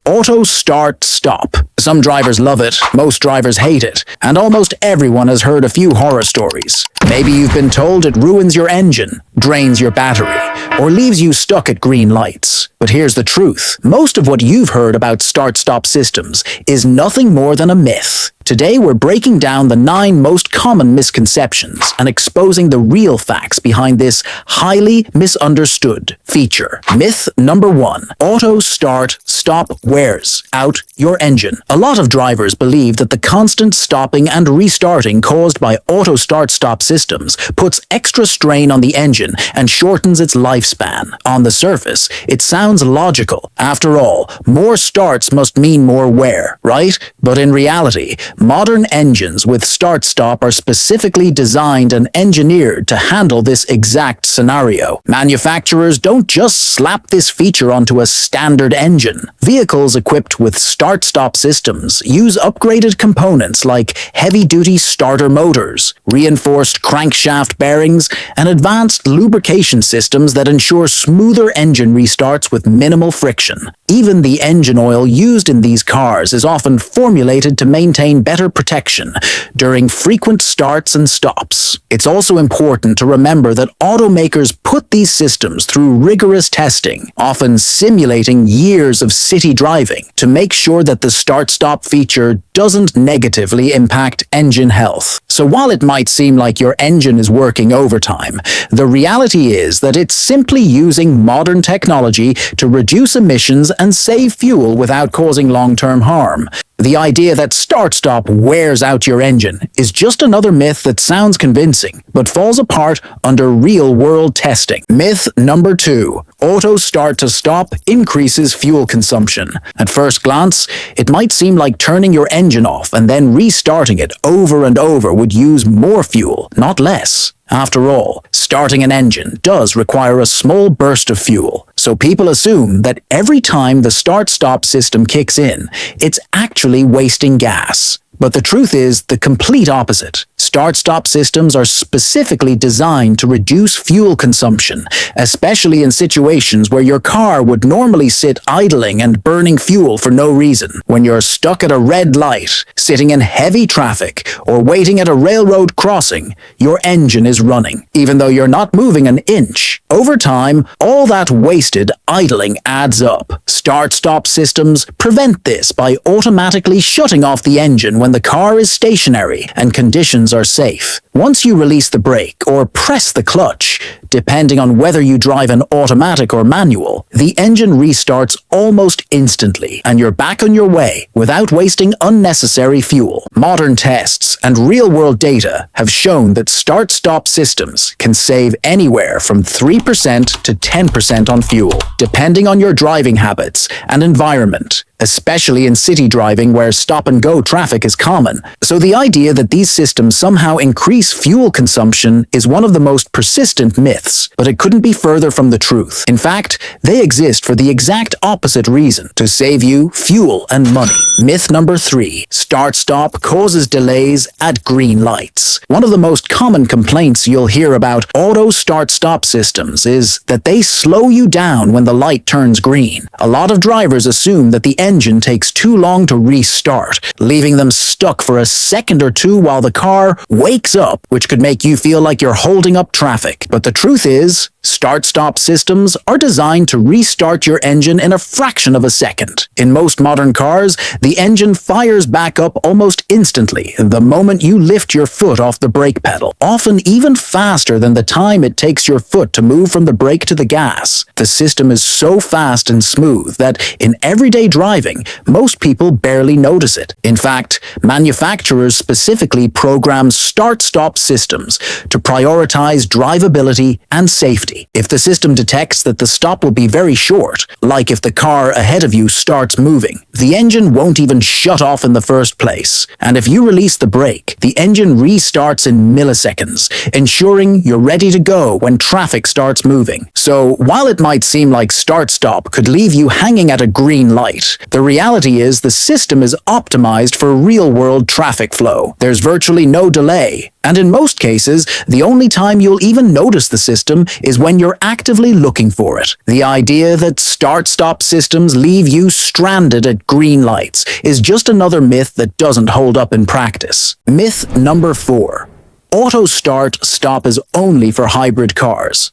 Auto start stop. Some drivers love it, most drivers hate it, and almost everyone has heard a few horror stories. Maybe you've been told it ruins your engine, drains your battery, or leaves you stuck at green lights. But here's the truth. Most of what you've heard about start-stop systems is nothing more than a myth. Today we're breaking down the 9 most common misconceptions and exposing the real facts behind this highly misunderstood feature. Myth number 1. Auto start stop wears out your engine. A lot of drivers believe that the constant stopping and restarting caused by auto start stop systems puts extra strain on the engine and shortens its lifespan. On the surface, it sounds logical. After all, more starts must mean more wear, right? But in reality, modern engines with start-stop are specifically designed and engineered to handle this exact scenario. Manufacturers don't just slap this feature onto a standard engine. Vehicles equipped with start-stop systems use upgraded components like heavy-duty starter motors, reinforced crankshaft bearings, and advanced lubrication systems that ensure smoother engine restarts with minimal friction. Even the engine oil used in these cars is often formulated to maintain better protection during frequent starts and stops. It's also important to remember that automakers put these systems through rigorous testing, often simulating years of city driving, to make sure that the start-stop feature doesn't negatively impact engine health. So while it might seem like your engine is working overtime, the reality is that it's simply using modern technology to reduce emissions and save fuel without causing long-term harm. The idea that start-stop wears out your engine is just another myth that sounds convincing, but falls apart under real-world testing. Myth number 2. Auto start-to-stop increases fuel consumption. At first glance, it might seem like turning your engine off and then restarting it over and over would use more fuel, not less. After all, starting an engine does require a small burst of fuel, so people assume that every time the start-stop system kicks in, it's actually wasting gas. But the truth is the complete opposite. Start-stop systems are specifically designed to reduce fuel consumption, especially in situations where your car would normally sit idling and burning fuel for no reason. When you're stuck at a red light, sitting in heavy traffic, or waiting at a railroad crossing, your engine is running, even though you're not moving an inch. Over time, all that wasted idling adds up. Start-stop systems prevent this by automatically shutting off the engine when the car is stationary and conditions are safe. Once you release the brake or press the clutch, depending on whether you drive an automatic or manual, the engine restarts almost instantly and you're back on your way without wasting unnecessary fuel. Modern tests and real-world data have shown that start-stop systems can save anywhere from 3% to 10% on fuel, depending on your driving habits and environment, especially in city driving where stop-and-go traffic is common. So the idea that these systems somehow increase fuel consumption is one of the most persistent myths, but it couldn't be further from the truth. In fact, they exist for the exact opposite reason, to save you fuel and money. Myth number 3. Start-stop causes delays at green lights. One of the most common complaints you'll hear about auto start-stop systems is that they slow you down when the light turns green. A lot of drivers assume that the engine takes too long to restart, leaving them stuck for a second or two while the car wakes up, which could make you feel like you're holding up traffic. But the truth is, start-stop systems are designed to restart your engine in a fraction of a second. In most modern cars, the engine fires back up almost instantly the moment you lift your foot off the brake pedal, often even faster than the time it takes your foot to move from the brake to the gas. The system is so fast and smooth that in everyday driving, most people barely notice it. In fact, manufacturers specifically program start-stop systems to prioritize drivability and safety. If the system detects that the stop will be very short, like if the car ahead of you starts moving, the engine won't even shut off in the first place. And if you release the brake, the engine restarts in milliseconds, ensuring you're ready to go when traffic starts moving. So while it might seem like start-stop could leave you hanging at a green light, The reality is the system is optimized for real-world traffic flow. There's virtually no delay, and in most cases, the only time you'll even notice the system is when you're actively looking for it. The idea that start-stop systems leave you stranded at green lights is just another myth that doesn't hold up in practice. Myth number 4. Auto start-stop is only for hybrid cars.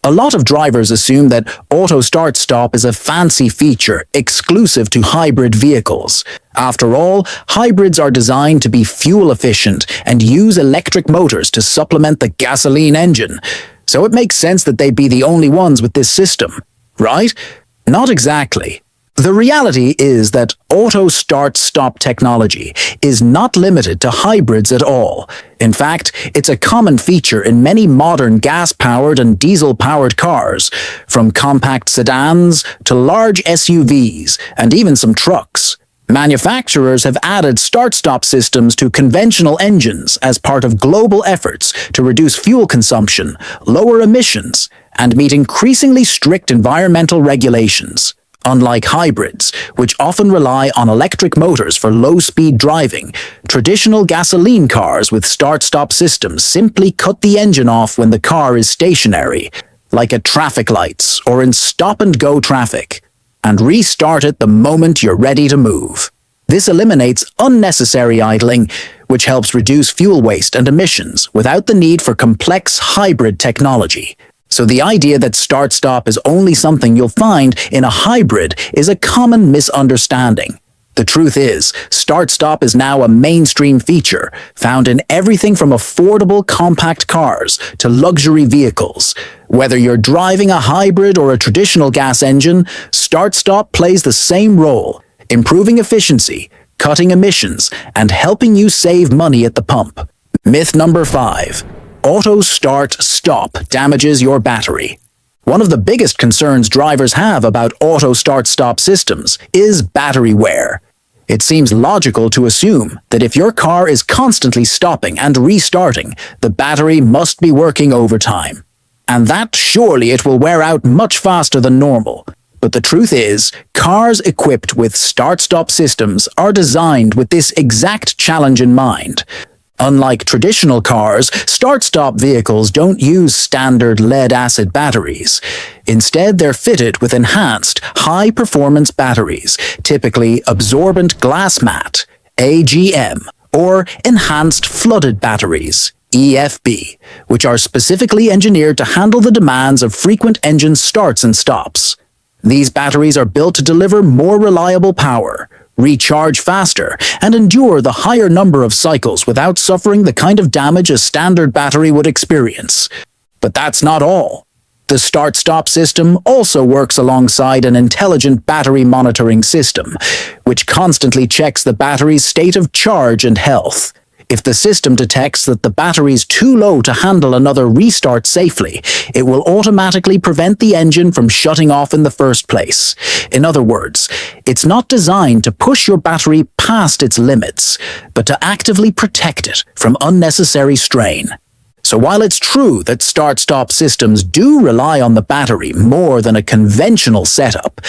A lot of drivers assume that auto start-stop is a fancy feature exclusive to hybrid vehicles. After all, hybrids are designed to be fuel efficient and use electric motors to supplement the gasoline engine. So it makes sense that they'd be the only ones with this system, right? Not exactly. The reality is that auto start-stop technology is not limited to hybrids at all. In fact, it's a common feature in many modern gas-powered and diesel-powered cars, from compact sedans to large SUVs and even some trucks. Manufacturers have added start-stop systems to conventional engines as part of global efforts to reduce fuel consumption, lower emissions, and meet increasingly strict environmental regulations. Unlike hybrids, which often rely on electric motors for low-speed driving, traditional gasoline cars with start-stop systems simply cut the engine off when the car is stationary, like at traffic lights or in stop-and-go traffic, and restart it the moment you're ready to move. This eliminates unnecessary idling, which helps reduce fuel waste and emissions without the need for complex hybrid technology. So the idea that start-stop is only something you'll find in a hybrid is a common misunderstanding. The truth is, start-stop is now a mainstream feature, found in everything from affordable compact cars to luxury vehicles. Whether you're driving a hybrid or a traditional gas engine, start-stop plays the same role, improving efficiency, cutting emissions, and helping you save money at the pump. Myth number 5. Auto start-stop damages your battery. One of the biggest concerns drivers have about auto start-stop systems is battery wear. It seems logical to assume that if your car is constantly stopping and restarting, the battery must be working overtime. And that surely it will wear out much faster than normal. But the truth is, cars equipped with start-stop systems are designed with this exact challenge in mind. Unlike traditional cars, start-stop vehicles don't use standard lead-acid batteries. Instead, they're fitted with enhanced, high-performance batteries, typically absorbent glass mat, AGM, or enhanced flooded batteries, EFB, which are specifically engineered to handle the demands of frequent engine starts and stops. These batteries are built to deliver more reliable power, recharge faster, and endure the higher number of cycles without suffering the kind of damage a standard battery would experience. But that's not all. The start-stop system also works alongside an intelligent battery monitoring system, which constantly checks the battery's state of charge and health. If the system detects that the battery's too low to handle another restart safely, it will automatically prevent the engine from shutting off in the first place. In other words, it's not designed to push your battery past its limits, but to actively protect it from unnecessary strain. So while it's true that start-stop systems do rely on the battery more than a conventional setup,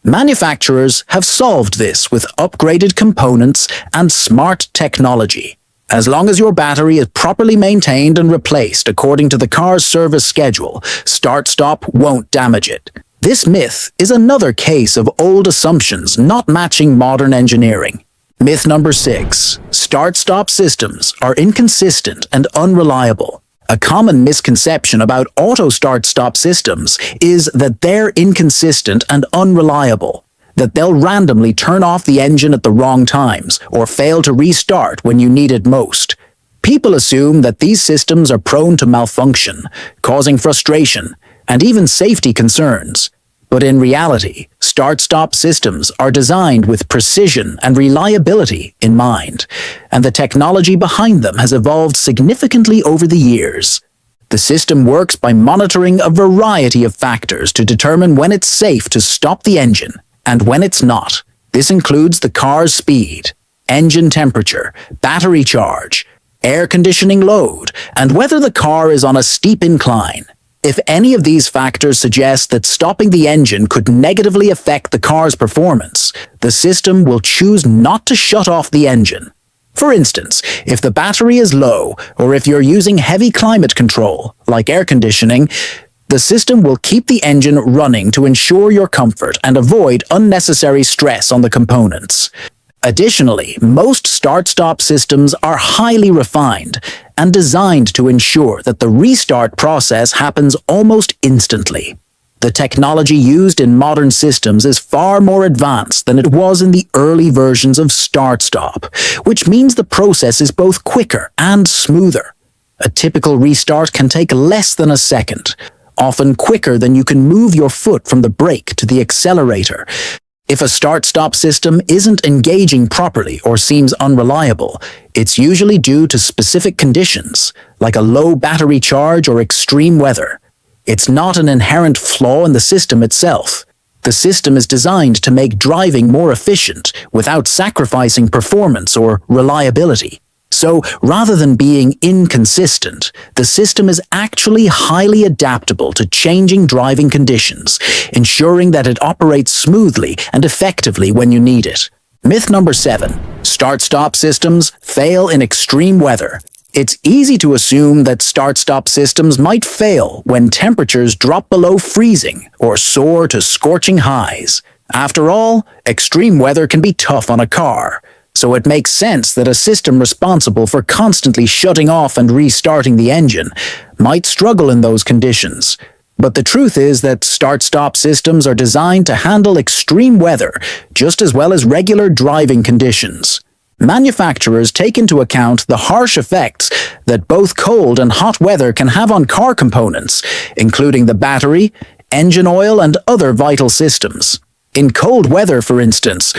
manufacturers have solved this with upgraded components and smart technology. As long as your battery is properly maintained and replaced according to the car's service schedule, start-stop won't damage it. This myth is another case of old assumptions not matching modern engineering. Myth number 6. Start-stop systems are inconsistent and unreliable. A common misconception about auto start-stop systems is that they're inconsistent and unreliable, that they'll randomly turn off the engine at the wrong times or fail to restart when you need it most. People assume that these systems are prone to malfunction, causing frustration and even safety concerns. But in reality, start-stop systems are designed with precision and reliability in mind, and the technology behind them has evolved significantly over the years. The system works by monitoring a variety of factors to determine when it's safe to stop the engine and when it's not. This includes the car's speed, engine temperature, battery charge, air conditioning load, and whether the car is on a steep incline. If any of these factors suggest that stopping the engine could negatively affect the car's performance, the system will choose not to shut off the engine. For instance, if the battery is low, or if you're using heavy climate control, like air conditioning, the system will keep the engine running to ensure your comfort and avoid unnecessary stress on the components. Additionally, most start-stop systems are highly refined and designed to ensure that the restart process happens almost instantly. The technology used in modern systems is far more advanced than it was in the early versions of start-stop, which means the process is both quicker and smoother. A typical restart can take less than a second, often quicker than you can move your foot from the brake to the accelerator. If a start-stop system isn't engaging properly or seems unreliable, it's usually due to specific conditions, like a low battery charge or extreme weather. It's not an inherent flaw in the system itself. The system is designed to make driving more efficient without sacrificing performance or reliability. So, rather than being inconsistent, the system is actually highly adaptable to changing driving conditions, ensuring that it operates smoothly and effectively when you need it. Myth number 7. Start-stop systems fail in extreme weather. It's easy to assume that start-stop systems might fail when temperatures drop below freezing or soar to scorching highs. After all, extreme weather can be tough on a car. So it makes sense that a system responsible for constantly shutting off and restarting the engine might struggle in those conditions. But the truth is that start-stop systems are designed to handle extreme weather just as well as regular driving conditions. Manufacturers take into account the harsh effects that both cold and hot weather can have on car components, including the battery, engine oil, and other vital systems. In cold weather, for instance,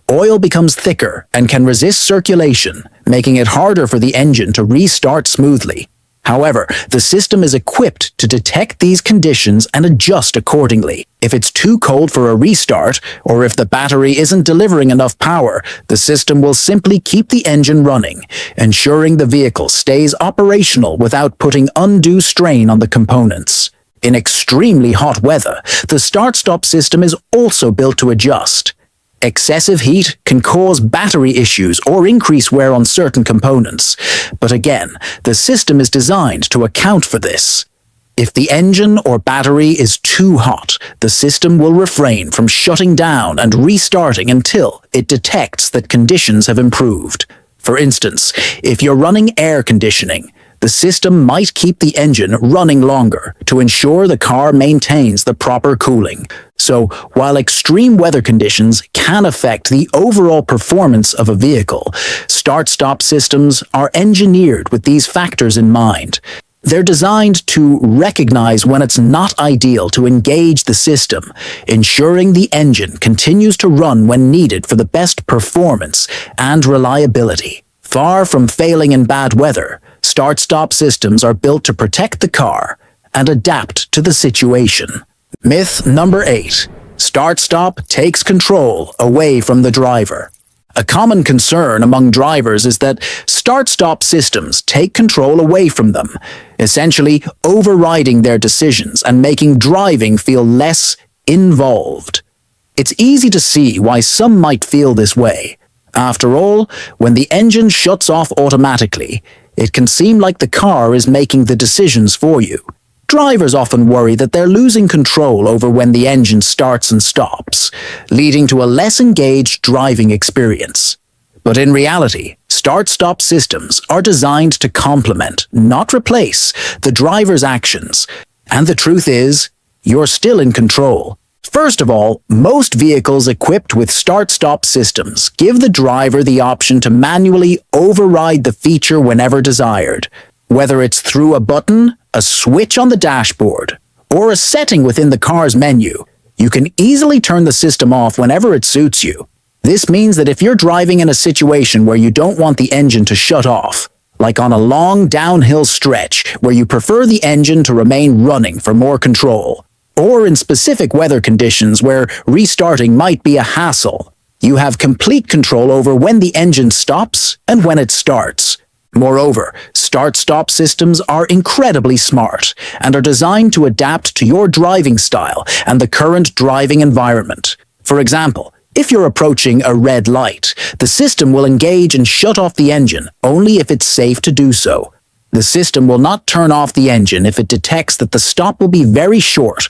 oil becomes thicker and can resist circulation, making it harder for the engine to restart smoothly. However, the system is equipped to detect these conditions and adjust accordingly. If it's too cold for a restart, or if the battery isn't delivering enough power, the system will simply keep the engine running, ensuring the vehicle stays operational without putting undue strain on the components. In extremely hot weather, the start-stop system is also built to adjust. Excessive heat can cause battery issues or increase wear on certain components, but again, the system is designed to account for this. If the engine or battery is too hot, the system will refrain from shutting down and restarting until it detects that conditions have improved. For instance, if you're running air conditioning, the system might keep the engine running longer to ensure the car maintains the proper cooling. So, while extreme weather conditions can affect the overall performance of a vehicle, start-stop systems are engineered with these factors in mind. They're designed to recognize when it's not ideal to engage the system, ensuring the engine continues to run when needed for the best performance and reliability. Far from failing in bad weather, start-stop systems are built to protect the car and adapt to the situation. Myth number 8. Start-stop takes control away from the driver. A common concern among drivers is that start-stop systems take control away from them, essentially overriding their decisions and making driving feel less involved. It's easy to see why some might feel this way. After all, when the engine shuts off automatically, it can seem like the car is making the decisions for you. Drivers often worry that they're losing control over when the engine starts and stops, leading to a less engaged driving experience. But in reality, start-stop systems are designed to complement, not replace, the driver's actions. And the truth is, you're still in control. First of all, most vehicles equipped with start-stop systems give the driver the option to manually override the feature whenever desired. Whether it's through a button, a switch on the dashboard, or a setting within the car's menu, you can easily turn the system off whenever it suits you. This means that if you're driving in a situation where you don't want the engine to shut off, like on a long downhill stretch where you prefer the engine to remain running for more control, or in specific weather conditions where restarting might be a hassle, you have complete control over when the engine stops and when it starts. Moreover, Start-stop systems are incredibly smart and are designed to adapt to your driving style and the current driving environment. For example, if you're approaching a red light, the system will engage and shut off the engine only if it's safe to do so. The system will not turn off the engine if it detects that the stop will be very short,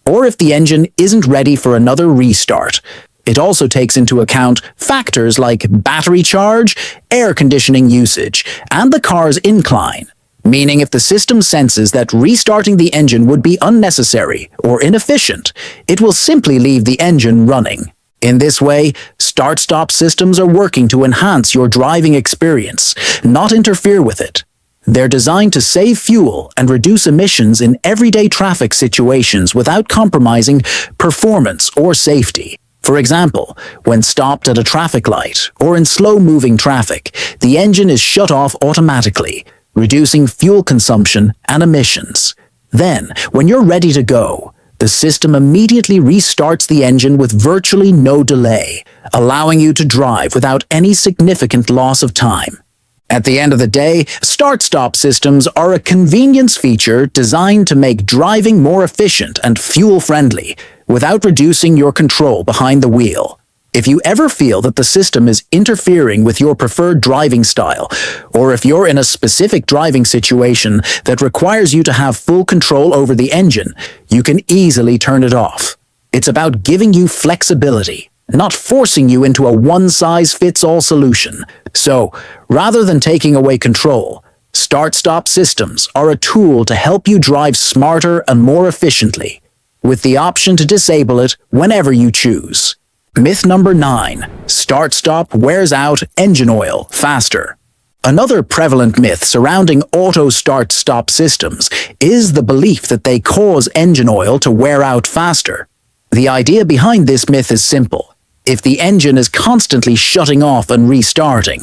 or if the engine isn't ready for another restart. It also takes into account factors like battery charge, air conditioning usage, and the car's incline, meaning if the system senses that restarting the engine would be unnecessary or inefficient, it will simply leave the engine running. In this way, start-stop systems are working to enhance your driving experience, not interfere with it. They're designed to save fuel and reduce emissions in everyday traffic situations without compromising performance or safety. For example, when stopped at a traffic light or in slow-moving traffic, the engine is shut off automatically, reducing fuel consumption and emissions. Then, when you're ready to go, the system immediately restarts the engine with virtually no delay, allowing you to drive without any significant loss of time. At the end of the day, start-stop systems are a convenience feature designed to make driving more efficient and fuel-friendly, without reducing your control behind the wheel. If you ever feel that the system is interfering with your preferred driving style, or if you're in a specific driving situation that requires you to have full control over the engine, you can easily turn it off. It's about giving you flexibility, not forcing you into a one-size-fits-all solution. So, rather than taking away control, start-stop systems are a tool to help you drive smarter and more efficiently, with the option to disable it whenever you choose. Myth number 9. Start-stop wears out engine oil faster. Another prevalent myth surrounding auto start-stop systems is the belief that they cause engine oil to wear out faster. The idea behind this myth is simple. If the engine is constantly shutting off and restarting,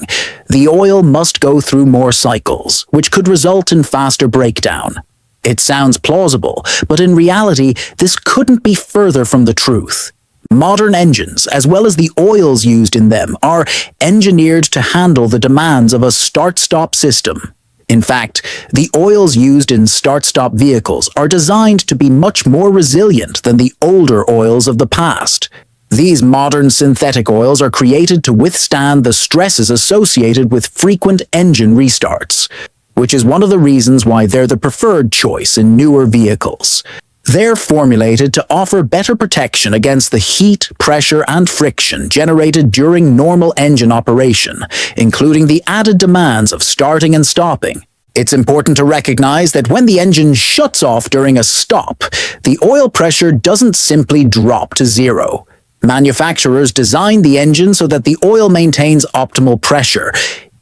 the oil must go through more cycles, which could result in faster breakdown. It sounds plausible, but in reality, this couldn't be further from the truth. Modern engines, as well as the oils used in them, are engineered to handle the demands of a start-stop system. In fact, the oils used in start-stop vehicles are designed to be much more resilient than the older oils of the past. These modern synthetic oils are created to withstand the stresses associated with frequent engine restarts, which is one of the reasons why they're the preferred choice in newer vehicles. They're formulated to offer better protection against the heat, pressure, and friction generated during normal engine operation, including the added demands of starting and stopping. It's important to recognize that when the engine shuts off during a stop, the oil pressure doesn't simply drop to zero. Manufacturers design the engine so that the oil maintains optimal pressure,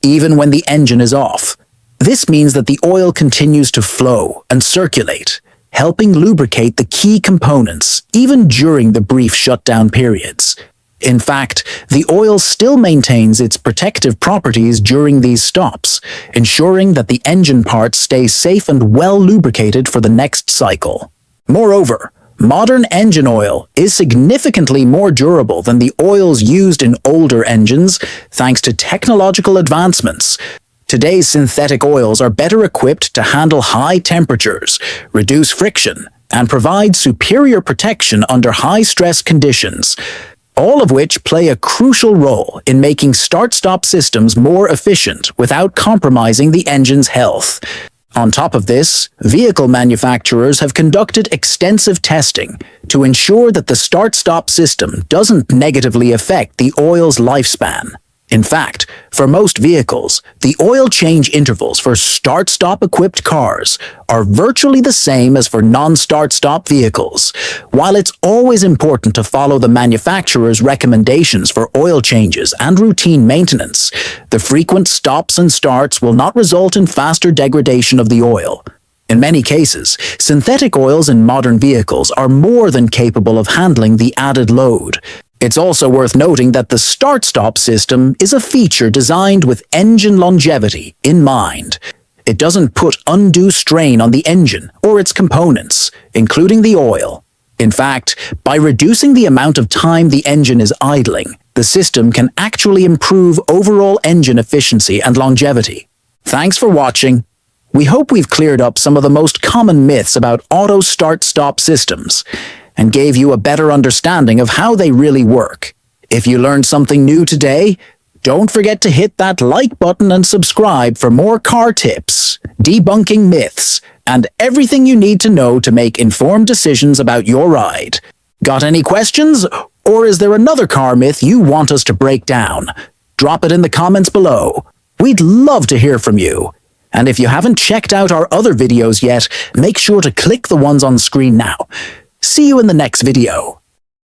even when the engine is off. This means that the oil continues to flow and circulate, helping lubricate the key components even during the brief shutdown periods. In fact, the oil still maintains its protective properties during these stops, ensuring that the engine parts stay safe and well lubricated for the next cycle. Moreover, modern engine oil is significantly more durable than the oils used in older engines thanks to technological advancements. Today's synthetic oils are better equipped to handle high temperatures, reduce friction, and provide superior protection under high-stress conditions, all of which play a crucial role in making start-stop systems more efficient without compromising the engine's health. On top of this, vehicle manufacturers have conducted extensive testing to ensure that the start-stop system doesn't negatively affect the oil's lifespan. In fact, for most vehicles, the oil change intervals for start-stop equipped cars are virtually the same as for non-start-stop vehicles. While it's always important to follow the manufacturer's recommendations for oil changes and routine maintenance, the frequent stops and starts will not result in faster degradation of the oil. In many cases, synthetic oils in modern vehicles are more than capable of handling the added load. It's also worth noting that the start-stop system is a feature designed with engine longevity in mind. It doesn't put undue strain on the engine or its components, including the oil. In fact, by reducing the amount of time the engine is idling, the system can actually improve overall engine efficiency and longevity. Thanks for watching. We hope we've cleared up some of the most common myths about auto start-stop systems and gave you a better understanding of how they really work. If you learned something new today, don't forget to hit that like button and subscribe for more car tips, debunking myths, and everything you need to know to make informed decisions about your ride. Got any questions? Or is there another car myth you want us to break down? Drop it in the comments below. We'd love to hear from you. And if you haven't checked out our other videos yet, make sure to click the ones on screen now. See you in the next video.